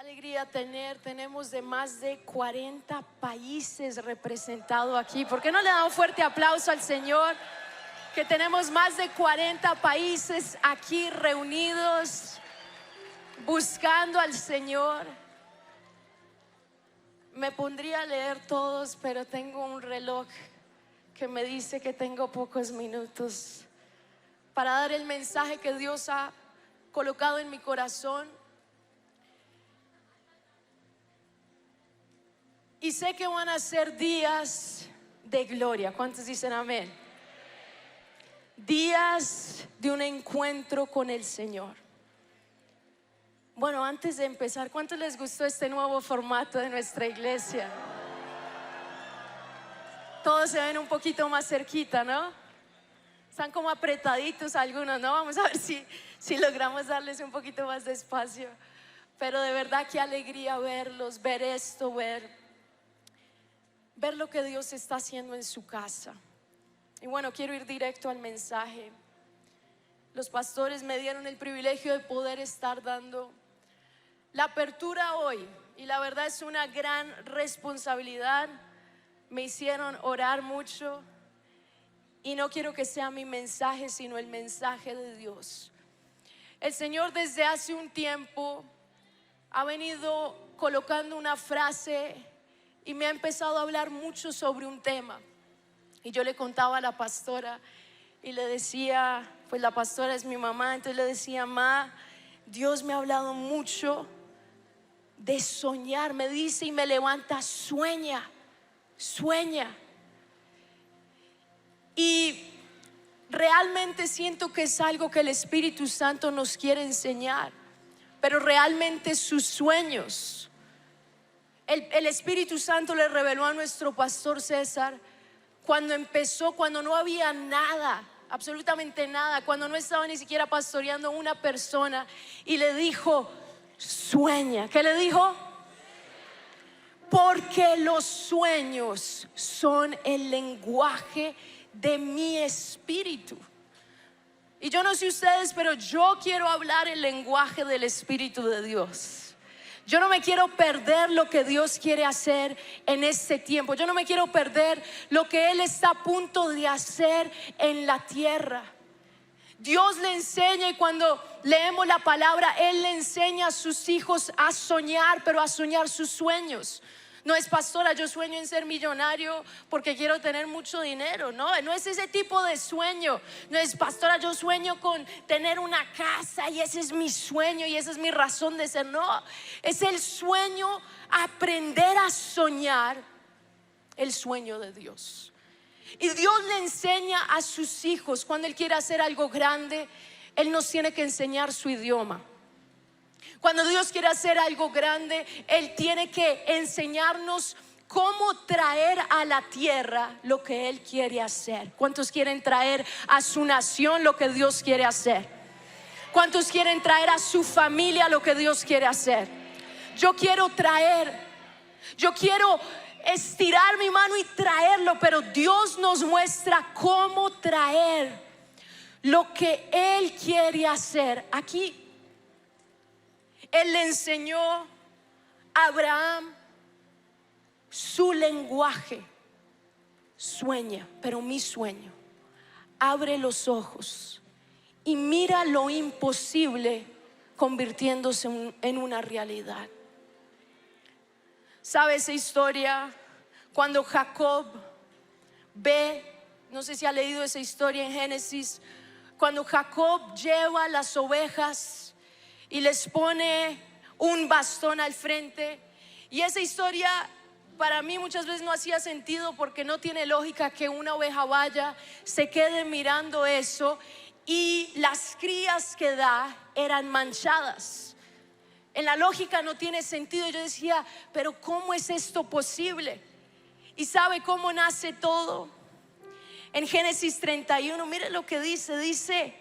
alegría tenemos de más de 40 países representados aquí. ¿Por qué no le da un fuerte aplauso al Señor? Que tenemos más de 40 países aquí reunidos, buscando al Señor. Me pondría a leer todos, pero tengo un reloj que me dice que tengo pocos minutos para dar el mensaje que Dios ha colocado en mi corazón. Y sé que van a ser días de gloria. ¿Cuántos dicen amén? Días de un encuentro con el Señor. Bueno, antes de empezar, ¿cuánto les gustó este nuevo formato de nuestra iglesia? Todos se ven un poquito más cerquita, ¿no? Están como apretaditos algunos, ¿no? Vamos a ver si logramos darles un poquito más de espacio. Pero de verdad qué alegría verlos, ver esto, ver lo que Dios está haciendo en su casa. Y bueno, quiero ir directo al mensaje. Los pastores me dieron el privilegio de poder estar dando la apertura hoy, y la verdad es una gran responsabilidad. Me hicieron orar mucho y no quiero que sea mi mensaje, sino el mensaje de Dios. El Señor desde hace un tiempo ha venido colocando una frase y me ha empezado a hablar mucho sobre un tema. Y yo le contaba a la pastora y le decía, pues la pastora es mi mamá, entonces le decía: Ma, Dios me ha hablado mucho de soñar. Me dice y me levanta: sueña, sueña. Y realmente siento que es algo que el Espíritu Santo nos quiere enseñar. Pero realmente sus sueños, el Espíritu Santo le reveló a nuestro pastor César cuando empezó, cuando no había nada, absolutamente nada, cuando no estaba ni siquiera pastoreando una persona, y le dijo: sueña. ¿Qué le dijo? Porque los sueños son el lenguaje de mi espíritu. Y yo no sé ustedes, pero yo quiero hablar el lenguaje del Espíritu de Dios. Yo no me quiero perder lo que Dios quiere hacer en este tiempo. Yo no me quiero perder lo que Él está a punto de hacer en la tierra. Dios le enseña, y cuando leemos la palabra, Él le enseña a sus hijos a soñar, pero a soñar sus sueños. No es: pastora, yo sueño en ser millonario porque quiero tener mucho dinero. No es ese tipo de sueño. No es: pastora, yo sueño con tener una casa y ese es mi sueño y esa es mi razón de ser. No, es el sueño, aprender a soñar el sueño de Dios. Y Dios le enseña a sus hijos, cuando Él quiere hacer algo grande, Él nos tiene que enseñar su idioma. Cuando Dios quiere hacer algo grande, Él tiene que enseñarnos cómo traer a la tierra lo que Él quiere hacer. ¿Cuántos quieren traer a su nación lo que Dios quiere hacer? ¿Cuántos quieren traer a su familia lo que Dios quiere hacer? Yo quiero estirar mi mano y traerlo, pero Dios nos muestra cómo traer lo que Él quiere hacer. Aquí Él le enseñó a Abraham su lenguaje. Sueña, pero mi sueño. Abre los ojos y mira lo imposible convirtiéndose en una realidad. ¿Sabe esa historia? Cuando Jacob ve, no sé si ha leído esa historia en Génesis, cuando Jacob lleva las ovejas y les pone un bastón al frente. Y esa historia para mí muchas veces no hacía sentido, porque no tiene lógica que una oveja vaya, se quede mirando eso y las crías que da eran manchadas. En la lógica no tiene sentido. Yo decía: pero ¿cómo es esto posible? ¿Y sabe cómo nace todo? En Génesis 31, mire lo que dice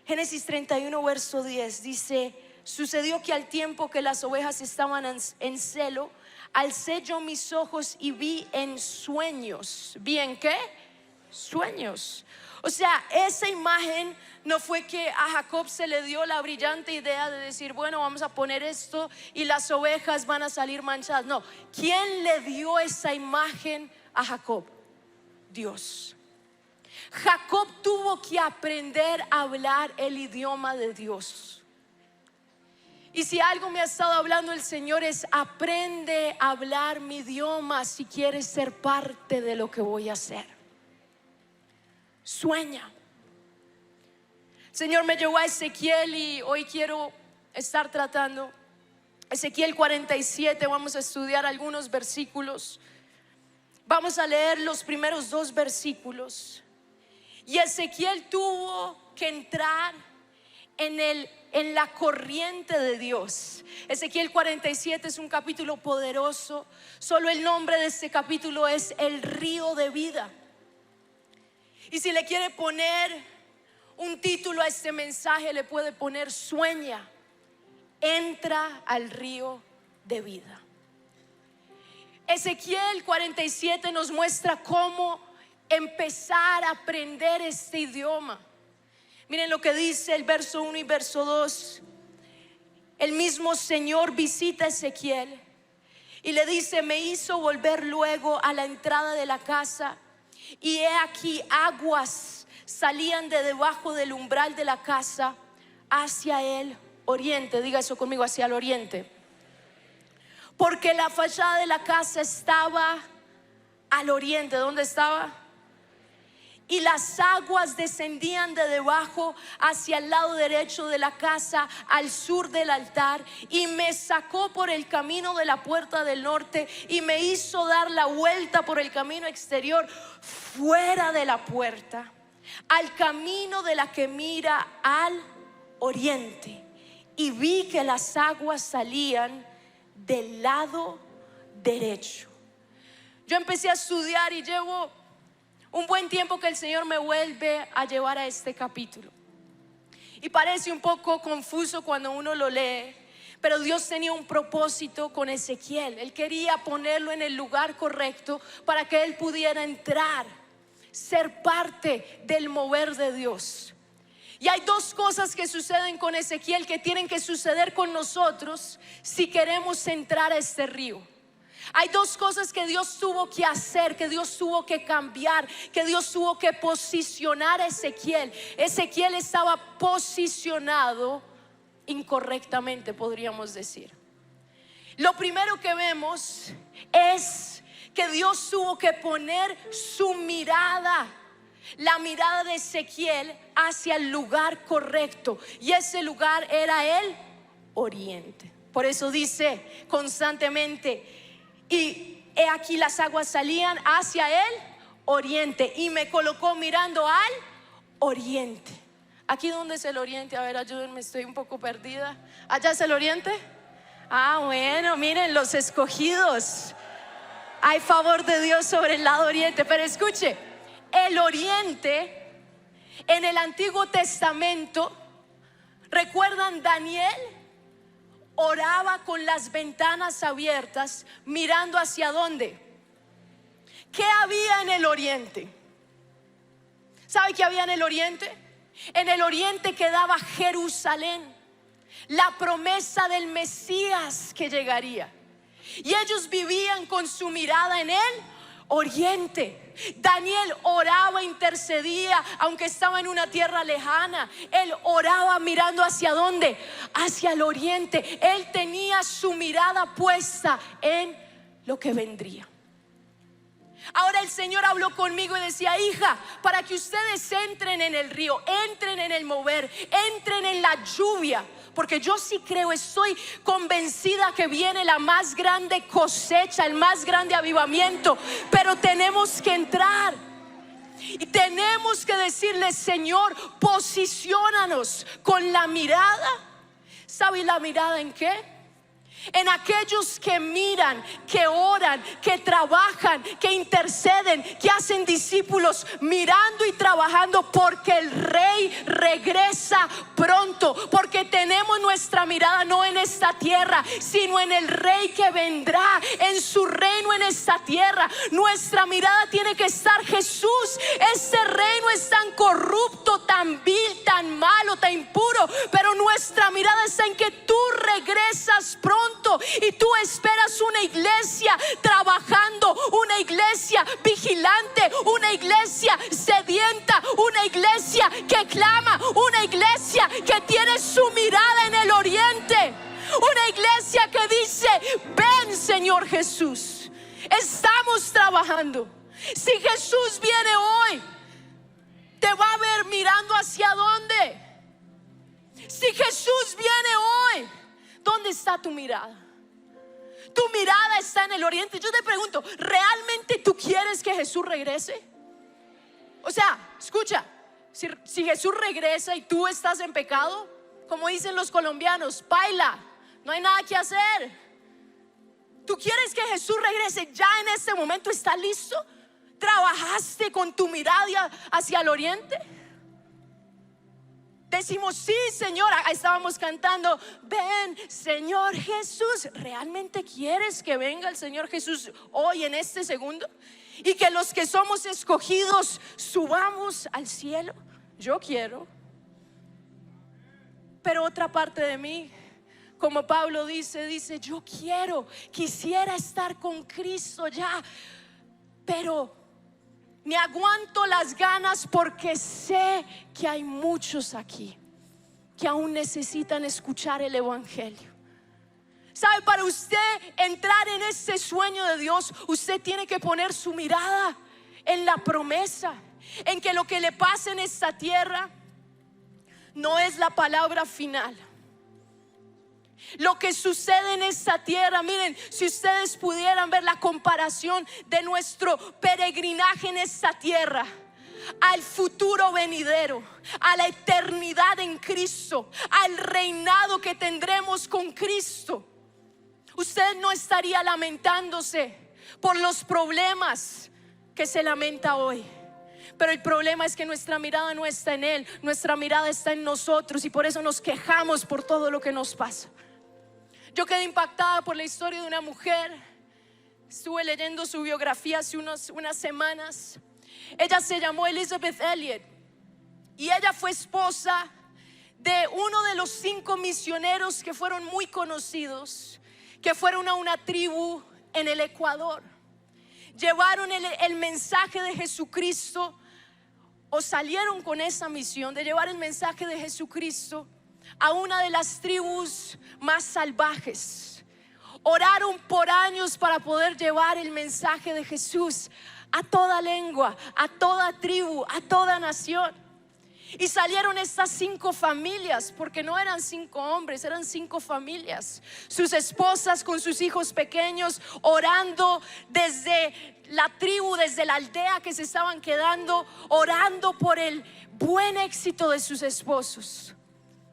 Génesis 31 verso 10, dice: sucedió que al tiempo que las ovejas estaban en celo, alcé yo mis ojos y vi en sueños. ¿Vi en qué? sueños. O sea, esa imagen no fue que a Jacob se le dio la brillante idea de decir, bueno, vamos a poner esto y las ovejas van a salir manchadas. No, ¿quién le dio esa imagen a Jacob? Dios. Jacob tuvo que aprender a hablar el idioma de Dios. Y si algo me ha estado hablando el Señor es: aprende a hablar mi idioma si quieres ser parte de lo que voy a hacer. Sueña. El Señor me llevó a Ezequiel y hoy quiero estar tratando Ezequiel 47. Vamos a estudiar algunos versículos. Vamos a leer los primeros 2 versículos. Y Ezequiel tuvo que entrar en la corriente de Dios. Ezequiel 47 es un capítulo poderoso. Solo el nombre de este capítulo es el río de vida. Y si le quiere poner un título a este mensaje, le puede poner: sueña, entra al río de vida. Ezequiel 47 nos muestra cómo empezar a aprender este idioma. Miren lo que dice el verso 1 y verso 2. El mismo Señor visita a Ezequiel y le dice: me hizo volver luego a la entrada de la casa, y he aquí aguas salían de debajo del umbral de la casa hacia el oriente. Diga eso conmigo: hacia el oriente. Porque la fachada de la casa estaba al oriente. ¿Dónde estaba? Y las aguas descendían de debajo hacia el lado derecho de la casa, al sur del altar. Y me sacó por el camino de la puerta del norte y me hizo dar la vuelta por el camino exterior, fuera de la puerta, al camino de la que mira al oriente. Y vi que las aguas salían del lado derecho. Yo empecé a estudiar y llevo un buen tiempo que el Señor me vuelve a llevar a este capítulo. Y parece un poco confuso cuando uno lo lee, pero Dios tenía un propósito con Ezequiel. Él quería ponerlo en el lugar correcto para que él pudiera entrar, ser parte del mover de Dios. Y hay 2 cosas que suceden con Ezequiel que tienen que suceder con nosotros si queremos entrar a este río. Hay 2 cosas que Dios tuvo que hacer, que Dios tuvo que cambiar, que Dios tuvo que posicionar a Ezequiel. Ezequiel estaba posicionado incorrectamente, podríamos decir. Lo primero que vemos es que Dios tuvo que poner su mirada, la mirada de Ezequiel, hacia el lugar correcto. Y ese lugar era el oriente. Por eso dice constantemente: y he aquí las aguas salían hacia el oriente, y me colocó mirando al oriente. ¿Aquí dónde es el oriente? A ver, ayúdenme, estoy un poco perdida. ¿Allá es el oriente? Ah, bueno, miren, los escogidos. Hay favor de Dios sobre el lado oriente. Pero escuche, el oriente en el Antiguo Testamento, ¿recuerdan Daniel? Oraba con las ventanas abiertas, mirando hacia dónde. ¿Qué había en el oriente? ¿Sabe qué había en el oriente? En el oriente quedaba Jerusalén, la promesa del Mesías que llegaría. Y ellos vivían con su mirada en el oriente. Daniel oraba, intercedía, aunque estaba en una tierra lejana. Él oraba mirando hacia dónde, hacia el oriente. Él tenía su mirada puesta en lo que vendría. Ahora el Señor habló conmigo y decía: hija, para que ustedes entren en el río, entren en el mover, entren en la lluvia, porque yo sí creo, estoy convencida que viene la más grande cosecha, el más grande avivamiento. Pero tenemos que entrar y tenemos que decirle: Señor, posiciónanos con la mirada. ¿Sabe la mirada en qué? en aquellos que miran, que oran, que trabajan, que interceden, que hacen discípulos, mirando y trabajando, porque el Rey regresa pronto, porque tenemos nuestra mirada no en esta tierra, sino en el Rey que vendrá, en su reino en esta tierra. Nuestra mirada tiene que estar Jesús. Este reino es tan corrupto, tan vil, tan malo, tan impuro, pero nuestra mirada está en que tú regresas pronto. Y tú esperas una iglesia trabajando, una iglesia vigilante, una iglesia sedienta, una iglesia que clama, una iglesia que tiene su mirada en el oriente, una iglesia que dice: ven, Señor Jesús, estamos trabajando. Si Jesús viene hoy, te va a ver mirando hacia dónde. Si Jesús viene hoy, ¿dónde está tu mirada? Tu mirada está en el oriente. Yo te pregunto, ¿realmente tú quieres que Jesús regrese? O sea, escucha, si Jesús regresa y tú estás en pecado, como dicen los colombianos, baila, no hay nada que hacer. ¿Tú quieres que Jesús regrese ya en este momento? ¿Estás listo? ¿Trabajaste con tu mirada hacia el oriente? Decimos: sí, Señor. Estábamos cantando: ven, Señor Jesús. ¿Realmente quieres que venga el Señor Jesús hoy, en este segundo? Y que los que somos escogidos subamos al cielo. Yo quiero. Pero otra parte de mí, como Pablo dice: yo quisiera estar con Cristo ya, pero me aguanto las ganas porque sé que hay muchos aquí que aún necesitan escuchar el evangelio. ¿Sabe? Para usted entrar en este sueño de Dios, usted tiene que poner su mirada en la promesa, en que lo que le pasa en esta tierra no es la palabra final. Lo que sucede en esta tierra, miren, si ustedes pudieran ver la comparación de nuestro peregrinaje en esta tierra al futuro venidero, a la eternidad en Cristo, al reinado que tendremos con Cristo, usted no estaría lamentándose por los problemas que se lamenta hoy. Pero el problema es que nuestra mirada no está en Él, nuestra mirada está en nosotros, y por eso nos quejamos por todo lo que nos pasa. Yo quedé impactada por la historia de una mujer. Estuve leyendo su biografía hace unas semanas. Ella se llamó Elizabeth Elliot y ella fue esposa de uno de los 5 misioneros que fueron muy conocidos, que fueron a una tribu en el Ecuador. Llevaron el mensaje de Jesucristo, o salieron con esa misión de llevar el mensaje de Jesucristo a una de las tribus más salvajes. Oraron por años para poder llevar el mensaje de Jesús a toda lengua, a toda tribu, a toda nación. Y salieron estas 5 familias, porque no eran 5 hombres, eran 5 familias. Sus esposas con sus hijos pequeños, orando desde la tribu, desde la aldea que se estaban quedando, orando por el buen éxito de sus esposos.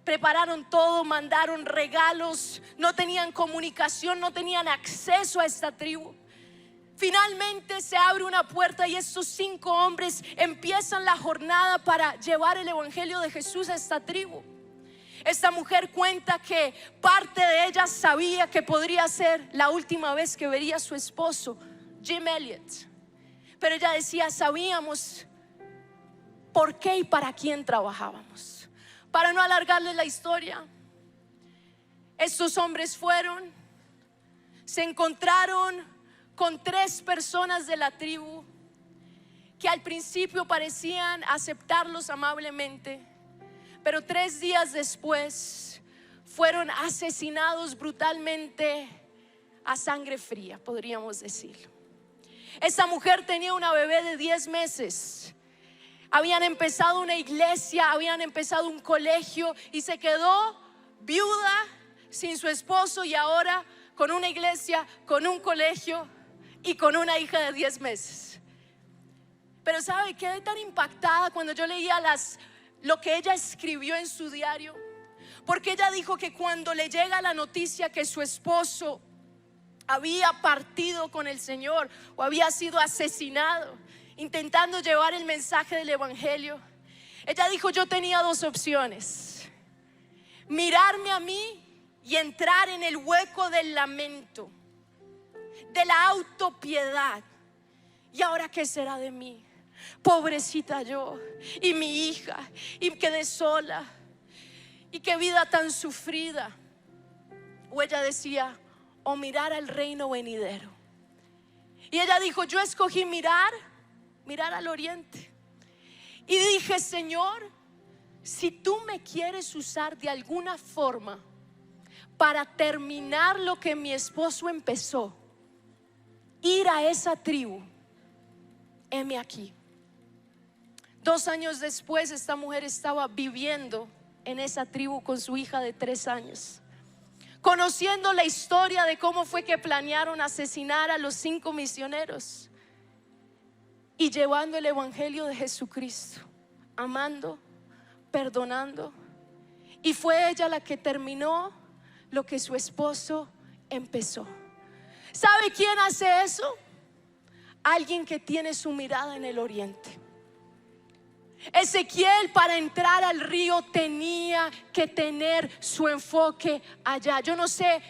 Prepararon todo, mandaron regalos, no tenían comunicación, no tenían acceso a esta tribu. Finalmente se abre una puerta y estos 5 hombres empiezan la jornada para llevar el evangelio de Jesús a esta tribu. Esta mujer cuenta que parte de ella sabía que podría ser la última vez que vería a su esposo, Jim Elliot. Pero ella decía: sabíamos por qué y para quién trabajábamos. Para no alargarles la historia, estos hombres fueron, se encontraron con 3 personas de la tribu que al principio parecían aceptarlos amablemente, pero 3 días después fueron asesinados brutalmente a sangre fría, podríamos decirlo. Esta mujer tenía una bebé de 10 meses. Habían empezado una iglesia, habían empezado un colegio y se quedó viuda, sin su esposo, y ahora con una iglesia, con un colegio y con una hija de 10 meses. Pero ¿sabe? Quedé tan impactada cuando yo leía lo que ella escribió en su diario, Porque ella dijo que cuando le llega la noticia que su esposo había partido con el Señor o había sido asesinado intentando llevar el mensaje del evangelio, ella dijo: yo tenía dos opciones: mirarme a mí y entrar en el hueco del lamento, de la autopiedad. ¿Y ahora qué será de mí? Pobrecita yo y mi hija, y quedé sola, y qué vida tan sufrida. O ella decía: o mirar al reino venidero. Y ella dijo: yo escogí mirar al oriente. Y dije: Señor, si tú me quieres usar de alguna forma para terminar lo que mi esposo empezó, ir a esa tribu, heme aquí. 2 años después, esta mujer estaba viviendo en esa tribu con su hija de 3 años, conociendo la historia de cómo fue que planearon asesinar a los 5 misioneros y llevando el evangelio de Jesucristo, amando, perdonando. Y fue ella la que terminó lo que su esposo empezó. ¿Sabe quién hace eso? Alguien que tiene su mirada en el oriente. Ezequiel, para entrar al río, tenía que tener su enfoque allá. Yo no sé,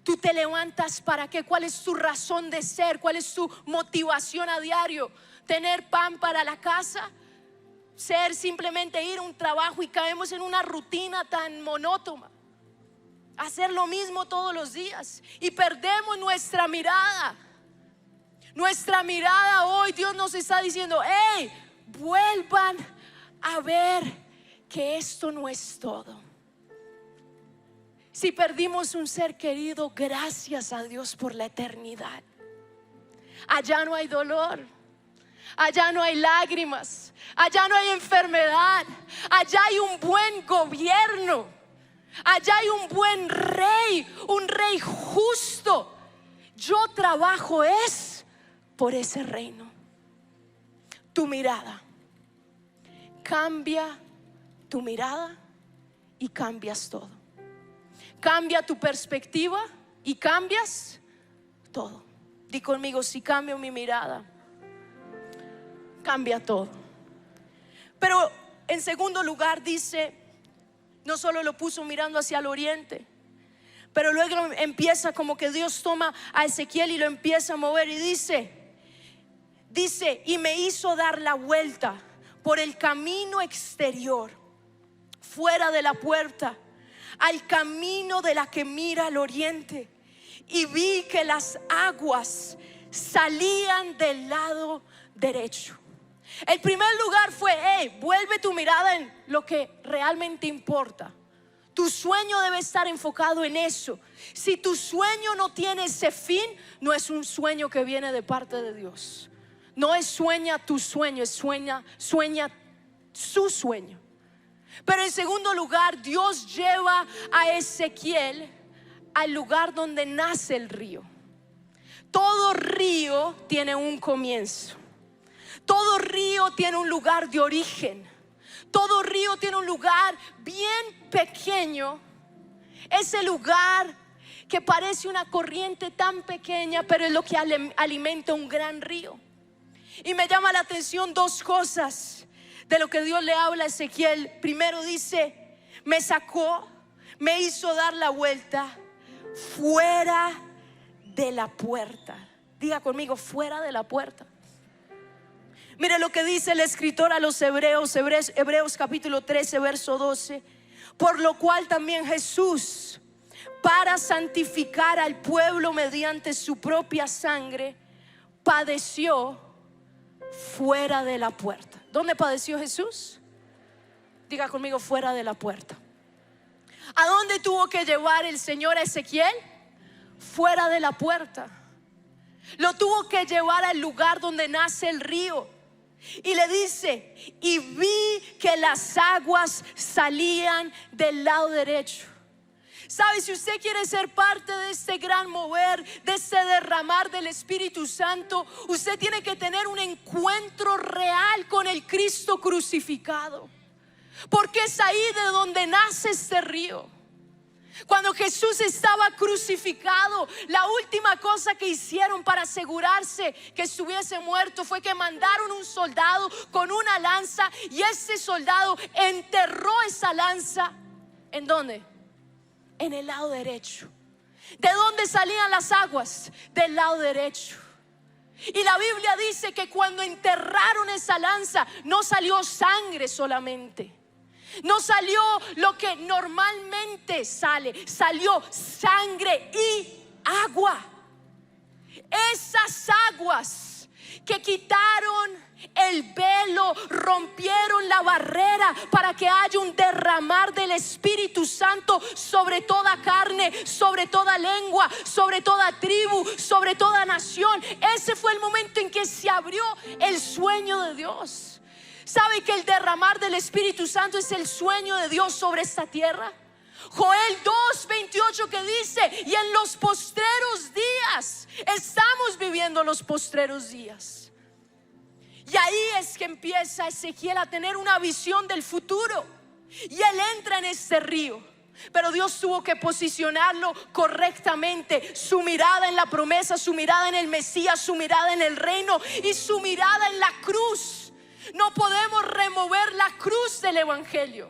tú te levantas para qué, cuál es tu razón de ser, cuál es tu motivación a diario. Tener pan para la casa, ser simplemente ir a un trabajo, y caemos en una rutina tan monótona, hacer lo mismo todos los días y perdemos nuestra mirada. Nuestra mirada hoy, Dios nos está diciendo: hey, vuelvan a ver que esto no es todo. Si perdimos un ser querido, gracias a Dios por la eternidad. Allá no hay dolor, allá no hay lágrimas, allá no hay enfermedad, allá hay un buen gobierno, allá hay un buen rey, un rey justo. Yo trabajo por ese reino. Tu mirada, cambia tu mirada y cambias todo. Cambia tu perspectiva y cambias todo. Di conmigo: si cambio mi mirada, cambia todo. Pero en segundo lugar dice, no solo lo puso mirando hacia el oriente, pero luego empieza como que Dios toma a Ezequiel y lo empieza a mover y dice: y me hizo dar la vuelta por el camino exterior, fuera de la puerta, al camino de la que mira al oriente, y vi que las aguas salían del lado derecho. El primer lugar fue: hey, vuelve tu mirada en lo que realmente importa. Tu sueño debe estar enfocado en eso. Si tu sueño no tiene ese fin, no es un sueño que viene de parte de Dios. No es sueña tu sueño, es sueña su sueño. Pero en segundo lugar, Dios lleva a Ezequiel al lugar donde nace el río. Todo río tiene un comienzo. Todo río tiene un lugar de origen. Todo río tiene un lugar bien pequeño. Ese lugar que parece una corriente tan pequeña, pero es lo que alimenta un gran río. Y me llama la atención 2 cosas de lo que Dios le habla a Ezequiel. Primero dice: me sacó, me hizo dar la vuelta fuera de la puerta. Diga conmigo: fuera de la puerta. Mire lo que dice el escritor a los Hebreos capítulo 13 verso 12: por lo cual también Jesús, para santificar al pueblo mediante su propia sangre, padeció fuera de la puerta. ¿Dónde padeció Jesús? Diga conmigo: fuera de la puerta. ¿A dónde tuvo que llevar el Señor a Ezequiel? Fuera de la puerta. Lo tuvo que llevar al lugar donde nace el río. Y le dice: y vi que las aguas salían del lado derecho. ¿Sabe? Si usted quiere ser parte de este gran mover, de este derramar del Espíritu Santo, usted tiene que tener un encuentro real con el Cristo crucificado. porque es ahí de donde nace este río. Cuando Jesús estaba crucificado, la última cosa que hicieron para asegurarse que estuviese muerto fue que mandaron un soldado con una lanza, y ese soldado enterró esa lanza. ¿En dónde? En el lado derecho. ¿De dónde salían las aguas? Del lado derecho. Y la Biblia dice que cuando enterraron esa lanza, no salió sangre solamente. No salió lo que normalmente sale, salió sangre y agua. Esas aguas que quitaron el velo, rompieron la barrera para que haya un derramar del Espíritu Santo sobre toda carne, sobre toda lengua, sobre toda tribu, sobre toda nación. Ese fue el momento en que se abrió el sueño de Dios. ¿Sabe que el derramar del Espíritu Santo es el sueño de Dios sobre esta tierra? Joel 2:28 que dice: y en los postreros días, estamos viviendo los postreros días. Y ahí es que empieza Ezequiel a tener una visión del futuro, y él entra en este río. Pero Dios tuvo que posicionarlo correctamente. Su mirada en la promesa, su mirada en el Mesías, su mirada en el reino y su mirada en la cruz. No podemos remover la cruz del evangelio.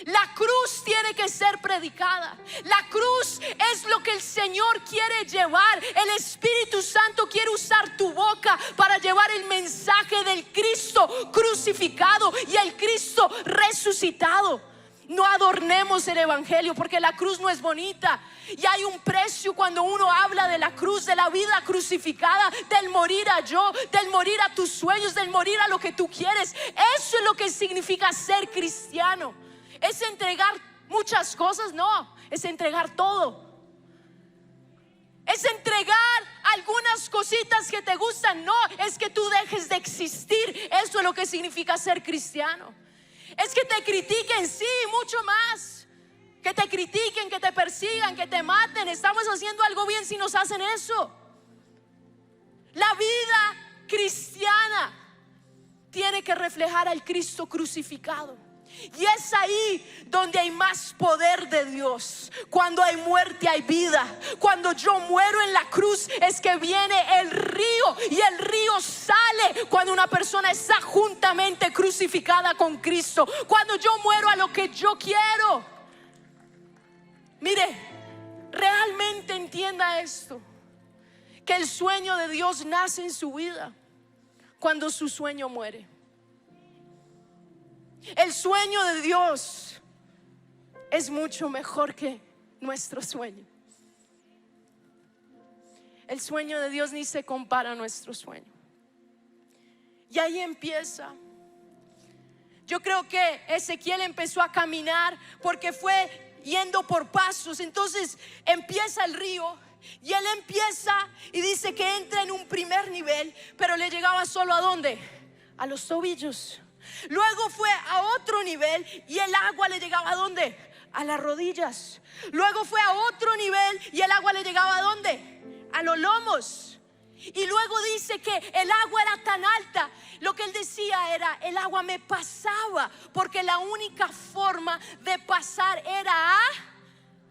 La cruz tiene que ser predicada. La cruz es lo que el Señor quiere llevar. El Espíritu Santo quiere usar tu boca para llevar el mensaje del Cristo crucificado y el Cristo resucitado. No adornemos el evangelio, porque la cruz no es bonita. Y hay un precio cuando uno habla de la cruz, de la vida crucificada, del morir a yo, del morir a tus sueños, del morir a lo que tú quieres. Eso es lo que significa ser cristiano. ¿Es entregar muchas cosas? No, es entregar todo. ¿Es entregar algunas cositas que te gustan? No, es que tú dejes de existir. Eso es lo que significa ser cristiano. Es que te critiquen, sí, mucho más. Que te critiquen, que te persigan, que te maten. Estamos haciendo algo bien si nos hacen eso. La vida cristiana tiene que reflejar al Cristo crucificado. Y es ahí donde hay más poder de Dios. Cuando hay muerte hay vida. Cuando yo muero en la cruz es que viene el río. Y el río sale cuando una persona está juntamente crucificada con Cristo. Cuando yo muero a lo que yo quiero. Mire, realmente entienda esto: que el sueño de Dios nace en su vida cuando su sueño muere. El sueño de Dios es mucho mejor que nuestro sueño. El sueño de Dios ni se compara a nuestro sueño. Y ahí empieza. Yo creo que Ezequiel empezó a caminar porque fue yendo por pasos. Entonces empieza el río y él empieza y dice que entra en un primer nivel, pero le llegaba solo ¿a dónde? A los tobillos. Luego fue a otro nivel y el agua le llegaba ¿a dónde? A las rodillas. Luego fue a otro nivel y el agua le llegaba ¿a dónde? A los lomos. Y luego dice que el agua era tan alta. Lo que él decía era: el agua me pasaba, porque la única forma de pasar era a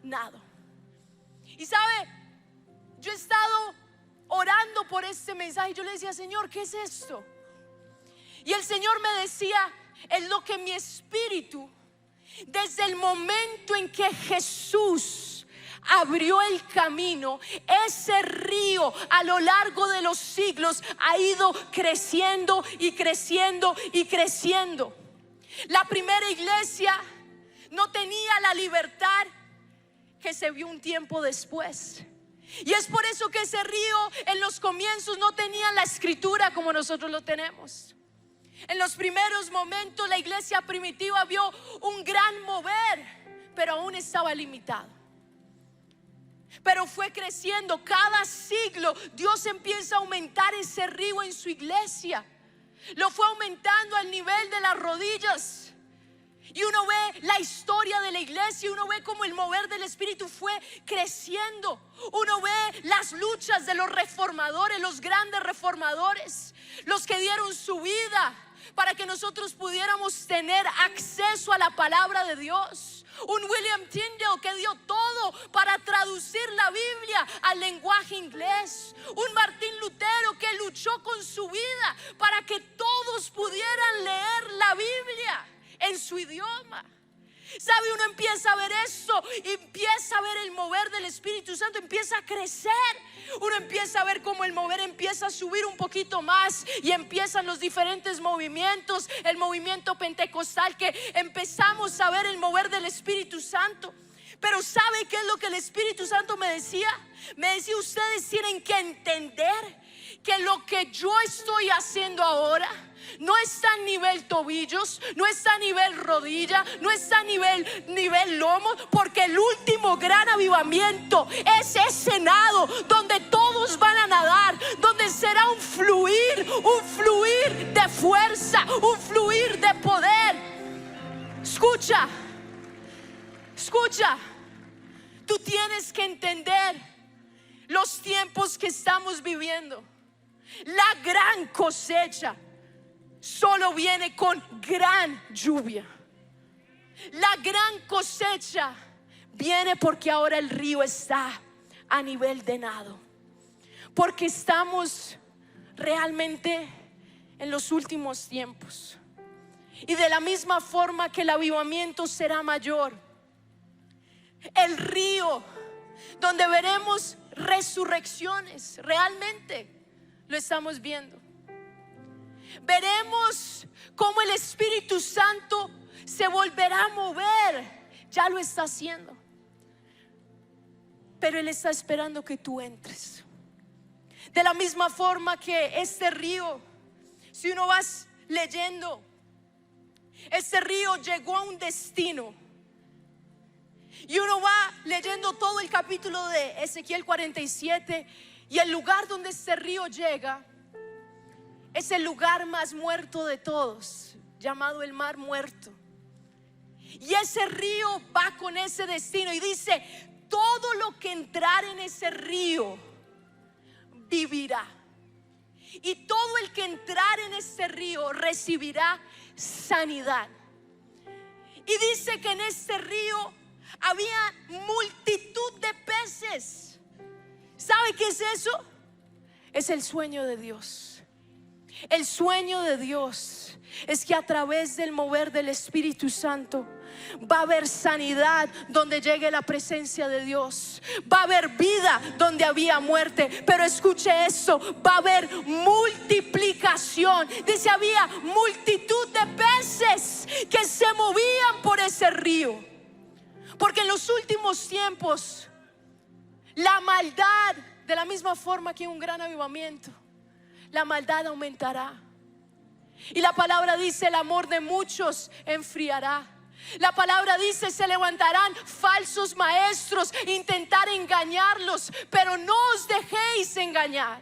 nado. Y sabe, yo he estado orando por este mensaje y yo le decía: Señor, ¿qué es esto? Y el Señor me decía: es lo que mi espíritu, desde el momento en que Jesús abrió el camino, ese río a lo largo de los siglos ha ido creciendo y creciendo y creciendo. La primera iglesia no tenía la libertad que se vio un tiempo después. Y es por eso que ese río en los comienzos no tenía la escritura como nosotros lo tenemos. En los primeros momentos la iglesia primitiva vio un gran mover, pero aún estaba limitado. Pero fue creciendo. Cada siglo Dios empieza a aumentar ese río en su iglesia. Lo fue aumentando al nivel de las rodillas. Y uno ve la historia de la iglesia, uno ve cómo el mover del Espíritu fue creciendo. Uno ve las luchas de los reformadores, los grandes reformadores, los que dieron su vida para que nosotros pudiéramos tener acceso a la palabra de Dios. Un William Tyndale que dio todo para traducir la Biblia al lenguaje inglés. Un Martín Lutero que luchó con su vida para que todos pudieran leer la Biblia en su idioma. ¿Sabe? Uno empieza a ver eso, empieza a ver el mover del Espíritu Santo, empieza a crecer. Uno empieza a ver cómo el mover empieza a subir un poquito más y empiezan los diferentes movimientos. El movimiento pentecostal, que empezamos a ver el mover del Espíritu Santo. Pero ¿sabe qué es lo que el Espíritu Santo me decía? Me decía: ustedes tienen que entender que lo que yo estoy haciendo ahora no está a nivel tobillos, no está a nivel rodilla, no está a nivel lomo, porque el último gran avivamiento es ese nado donde todos van a nadar, donde será un fluir de fuerza, un fluir de poder. Escucha, tú tienes que entender los tiempos que estamos viviendo. La gran cosecha solo viene con gran lluvia. La gran cosecha viene porque ahora el río está a nivel de nado, porque estamos realmente en los últimos tiempos. Y de la misma forma que el avivamiento será mayor, el río donde veremos resurrecciones, realmente lo estamos viendo. Veremos cómo el Espíritu Santo se volverá a mover. Ya lo está haciendo, pero Él está esperando que tú entres. De la misma forma que este río, si uno vas leyendo, este río llegó a un destino. Y uno va leyendo todo el capítulo de Ezequiel 47, y el lugar donde este río llega es el lugar más muerto de todos, llamado el Mar Muerto. Y ese río va con ese destino y dice: todo lo que entrar en ese río vivirá, y todo el que entrar en ese río recibirá sanidad. Y dice que en este río había multitud de peces. ¿Sabe qué es eso? Es el sueño de Dios. El sueño de Dios es que a través del mover del Espíritu Santo va a haber sanidad donde llegue la presencia de Dios. Va a haber vida donde había muerte. Pero escuche esto: va a haber multiplicación. Dice: había multitud de peces que se movían por ese río. Porque en los últimos tiempos la maldad, de la misma forma que un gran avivamiento, la maldad aumentará. Y la palabra dice: el amor de muchos enfriará. La palabra dice: se levantarán falsos maestros, intentar engañarlos, pero no os dejéis engañar.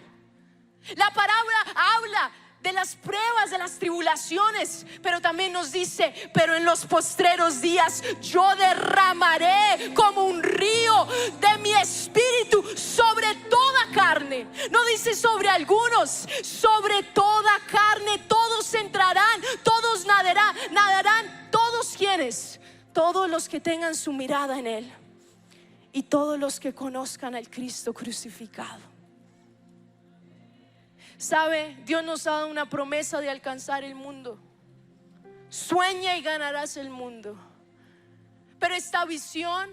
La palabra habla de las pruebas, de las tribulaciones, pero también nos dice: pero en los postreros días yo derramaré como un río de mi espíritu sobre toda carne. No dice sobre algunos, sobre toda carne. Todos entrarán, todos nadarán. ¿Todos quiénes? Todos los que tengan su mirada en Él, y todos los que conozcan al Cristo crucificado. ¿Sabe? Dios nos ha dado una promesa de alcanzar el mundo. Sueña y ganarás el mundo. Pero esta visión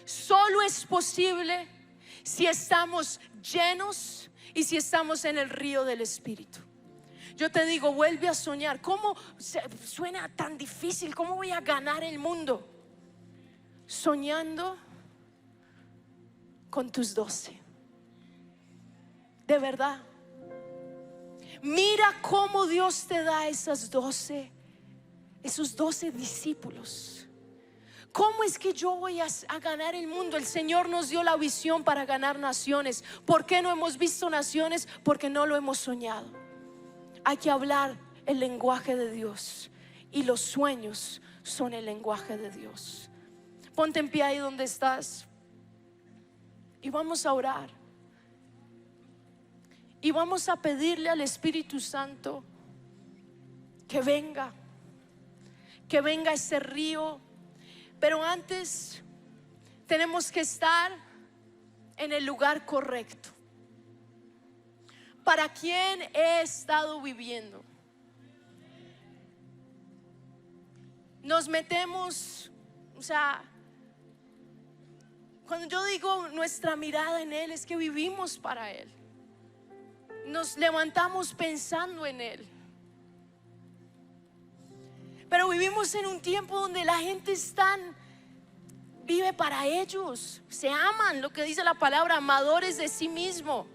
solo es posible si estamos llenos y si estamos en el río del Espíritu. Yo te digo, vuelve a soñar. ¿Cómo suena tan difícil? ¿Cómo voy a ganar el mundo? Soñando con tus 12. De verdad. Mira cómo Dios te da esos 12 discípulos. ¿Cómo es que yo voy a ganar el mundo? El Señor nos dio la visión para ganar naciones. ¿Por qué no hemos visto naciones? Porque no lo hemos soñado. Hay que hablar el lenguaje de Dios, y los sueños son el lenguaje de Dios. Ponte en pie ahí donde estás y vamos a orar. Y vamos a pedirle al Espíritu Santo que venga ese río. Pero antes tenemos que estar en el lugar correcto. ¿Para quién he estado viviendo? Nos metemos, o sea, cuando yo digo nuestra mirada en Él, es que vivimos para Él. Nos levantamos pensando en Él. Pero vivimos en un tiempo donde la gente vive para ellos, se aman, lo que dice la palabra, amadores de sí mismo.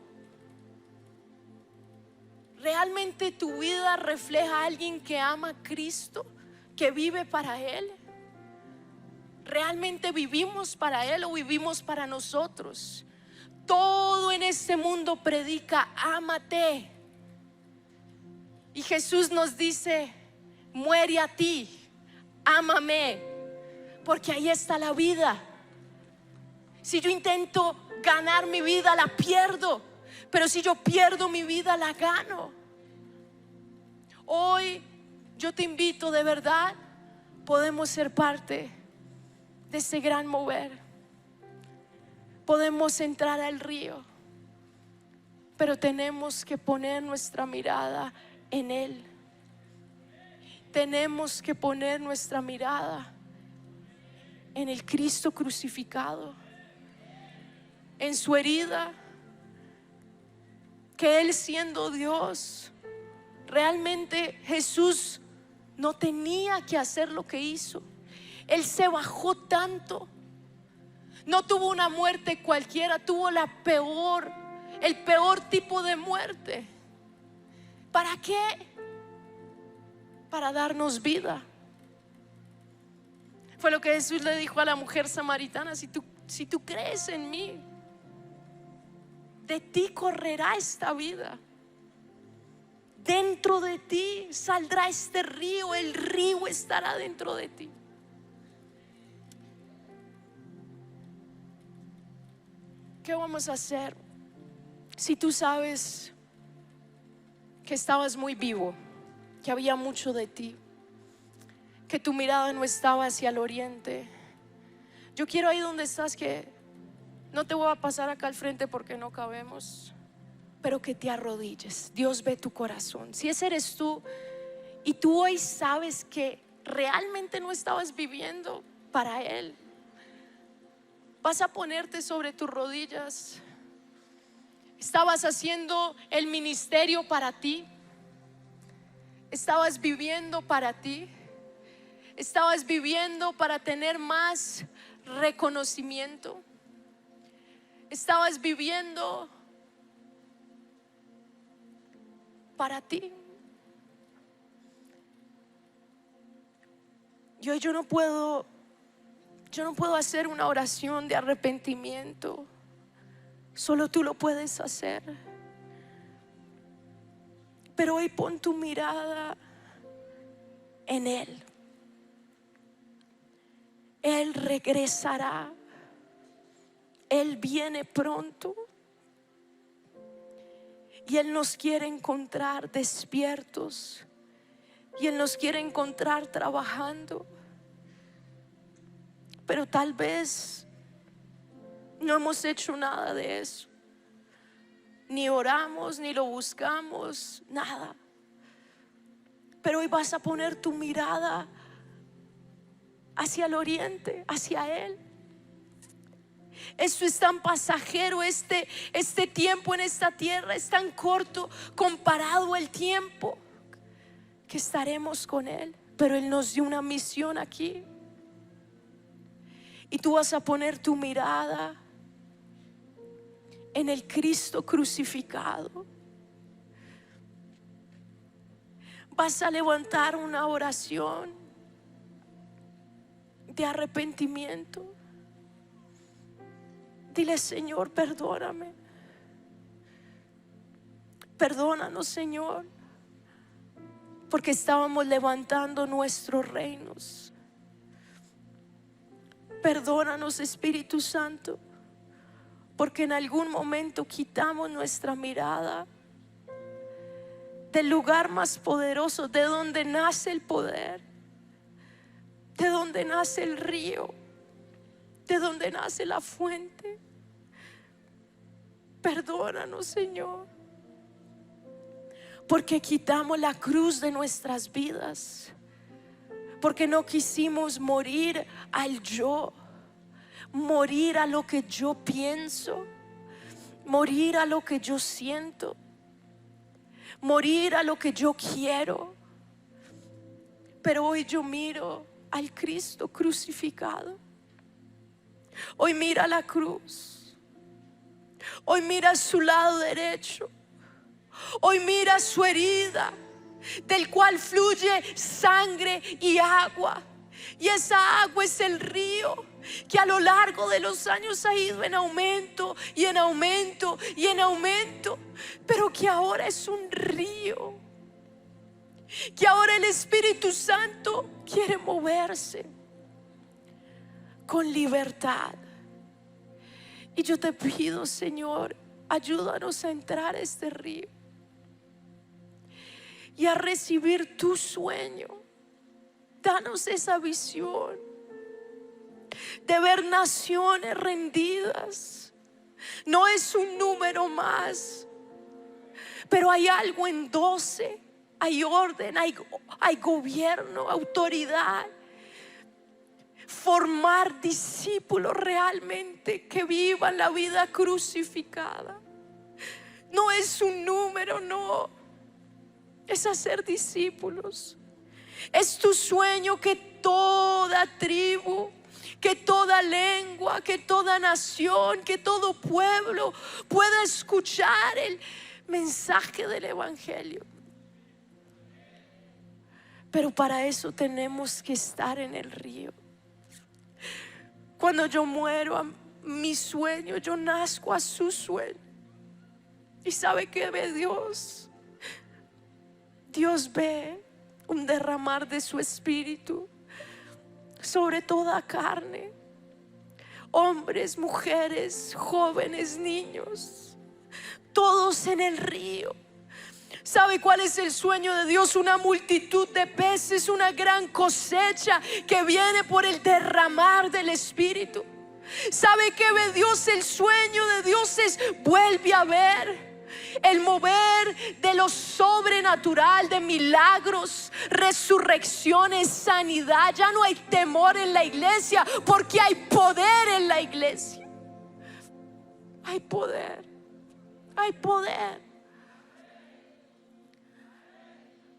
¿Realmente tu vida refleja a alguien que ama a Cristo, que vive para Él? ¿Realmente vivimos para Él o vivimos para nosotros? Todo en este mundo predica, ámate. Y Jesús nos dice, muere a ti, ámame, porque ahí está la vida. Si yo intento ganar mi vida, la pierdo, pero si yo pierdo mi vida, la gano. Hoy yo te invito, de verdad, podemos ser parte de ese gran mover. Podemos entrar al río, pero tenemos que poner nuestra mirada en Él. Tenemos que poner nuestra mirada en el Cristo crucificado, en su herida, que Él, siendo Dios, realmente Jesús no tenía que hacer lo que hizo. Él se bajó tanto. No tuvo una muerte cualquiera, tuvo el peor tipo de muerte. ¿Para qué? Para darnos vida. Fue lo que Jesús le dijo a la mujer samaritana: si tú crees en mí, de ti correrá esta vida. Dentro de ti saldrá este río, el río estará dentro de ti. ¿Qué vamos a hacer si tú sabes que estabas muy vivo, que había mucho de ti, que tu mirada no estaba hacia el oriente? Yo quiero, ahí donde estás, que no te voy a pasar acá al frente porque no cabemos, pero que te arrodilles. Dios ve tu corazón. Si ese eres tú y tú hoy sabes que realmente no estabas viviendo para Él, vas a ponerte sobre tus rodillas. Estabas haciendo el ministerio para ti, estabas viviendo para ti, estabas viviendo para tener más reconocimiento, estabas viviendo para ti. Yo no puedo hacer una oración de arrepentimiento. Solo tú lo puedes hacer. Pero hoy pon tu mirada en Él. Él regresará. Él viene pronto. Y Él nos quiere encontrar despiertos. Y Él nos quiere encontrar trabajando. Pero tal vez no hemos hecho nada de eso. Ni oramos, ni lo buscamos, nada. Pero hoy vas a poner tu mirada hacia el oriente, hacia Él. Esto es tan pasajero, este tiempo en esta tierra es tan corto comparado al tiempo que estaremos con Él. Pero Él nos dio una misión aquí. Y tú vas a poner tu mirada en el Cristo crucificado. Vas a levantar una oración de arrepentimiento. Dile: Señor, perdóname. Perdónanos, Señor, porque estábamos levantando nuestros reinos. Perdónanos, Espíritu Santo, porque en algún momento quitamos nuestra mirada del lugar más poderoso, de donde nace el poder, de donde nace el río, de donde nace la fuente. Perdónanos, Señor, porque quitamos la cruz de nuestras vidas, porque no quisimos morir al yo, morir a lo que yo pienso, morir a lo que yo siento, morir a lo que yo quiero. Pero hoy yo miro al Cristo crucificado. Hoy mira la cruz. Hoy mira su lado derecho. Hoy mira su herida, del cual fluye sangre y agua. Y esa agua es el río que a lo largo de los años ha ido en aumento y en aumento y en aumento, pero que ahora es un río, que ahora el Espíritu Santo quiere moverse con libertad. Y yo te pido, Señor, ayúdanos a entrar a este río y a recibir tu sueño. Danos esa visión de ver naciones rendidas. No es un número más, pero hay algo en 12. Hay orden, hay gobierno, autoridad. Formar discípulos realmente que vivan la vida crucificada. No es un número, no. Es hacer discípulos. Es tu sueño que toda tribu, que toda lengua, que toda nación, que todo pueblo pueda escuchar el mensaje del Evangelio. Pero para eso tenemos que estar en el río. Cuando yo muero a mi sueño, yo nazco a su sueño. ¿Y sabe qué ve Dios? Dios ve un derramar de su espíritu sobre toda carne. Hombres, mujeres, jóvenes, niños, todos en el río. ¿Sabe cuál es el sueño de Dios? Una multitud de peces, una gran cosecha que viene por el derramar del Espíritu. ¿Sabe qué ve Dios? El sueño de Dios es: vuelve a ver el mover de lo sobrenatural, de milagros, resurrecciones, sanidad. Ya no hay temor en la iglesia, porque hay poder en la iglesia. Hay poder, hay poder.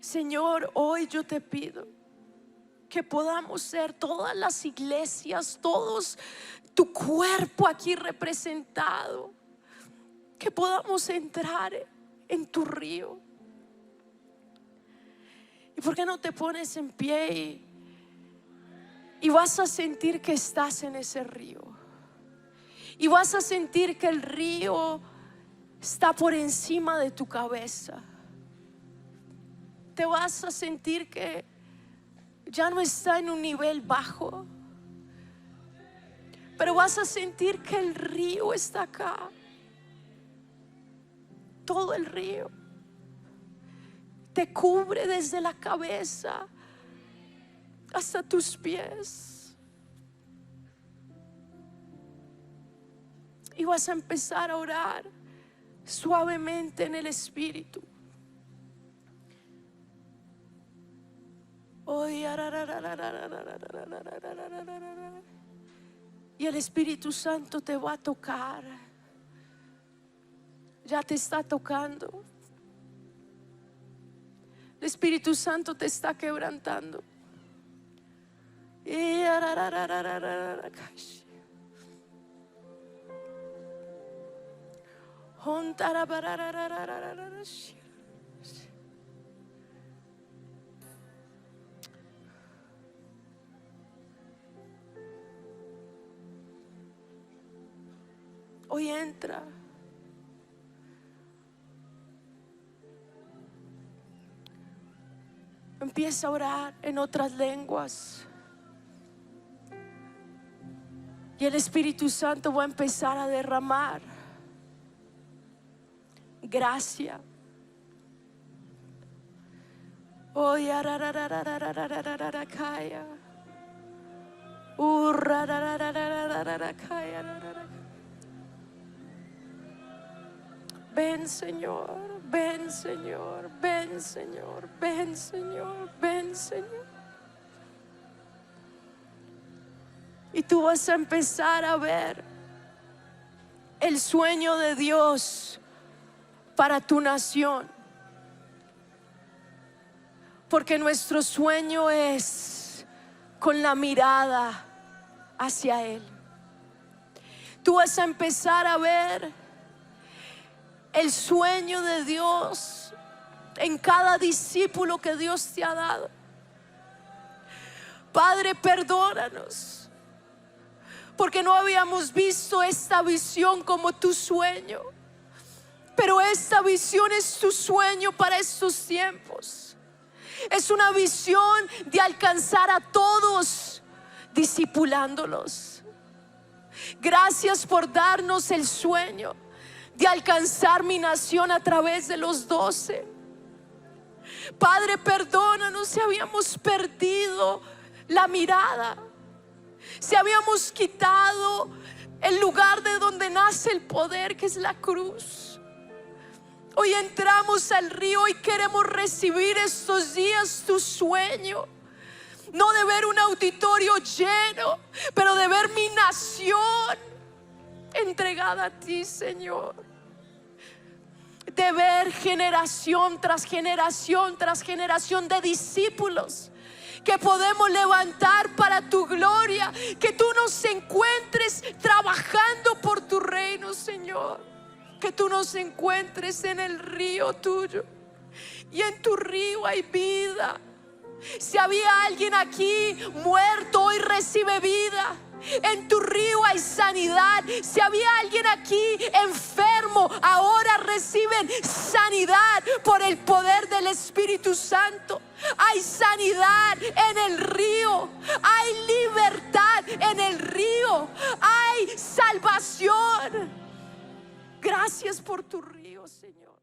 Señor, hoy yo te pido que podamos ser todas las iglesias, todos tu cuerpo aquí representado, que podamos entrar en tu río. ¿Y por qué no te pones en pie y vas a sentir que estás en ese río? Y vas a sentir que el río está por encima de tu cabeza. Te vas a sentir que ya no está en un nivel bajo, pero vas a sentir que el río está acá. Todo el río te cubre desde la cabeza hasta tus pies. Y vas a empezar a orar suavemente en el Espíritu. Y el Espíritu Santo te va a tocar. Ya te está tocando. El Espíritu Santo te está quebrantando. Hoy entra. Empieza a orar en otras lenguas. Y el Espíritu Santo va a empezar a derramar gracia, Oh, yararararararararararacaya. Ven, Señor, ven, Señor, ven, Señor, ven, Señor, ven, Señor. Y tú vas a empezar a ver el sueño de Dios para tu nación. Porque nuestro sueño es con la mirada hacia Él. Tú vas a empezar a ver el sueño de Dios en cada discípulo que Dios te ha dado. Padre, perdónanos, porque no habíamos visto esta visión como tu sueño. Pero esta visión es tu sueño para estos tiempos. Es una visión de alcanzar a todos, discipulándolos. Gracias por darnos el sueño de alcanzar mi nación a través de los 12. Padre, perdónanos si habíamos perdido la mirada, si habíamos quitado el lugar de donde nace el poder, que es la cruz. Hoy entramos al río y queremos recibir estos días tu sueño. No de ver un auditorio lleno, pero de ver mi nación entregada a ti, Señor. De ver generación tras generación tras generación de discípulos que podemos levantar para tu gloria. Que tú nos encuentres trabajando por tu reino, Señor. Que tú nos encuentres en el río tuyo, y en tu río hay vida. Si había alguien aquí muerto, hoy recibe vida. En tu río hay sanidad. Si había alguien aquí enfermo, ahora reciben sanidad por el poder del Espíritu Santo. Hay sanidad en el río, hay libertad en el río, hay salvación. Gracias por tu río, Señor.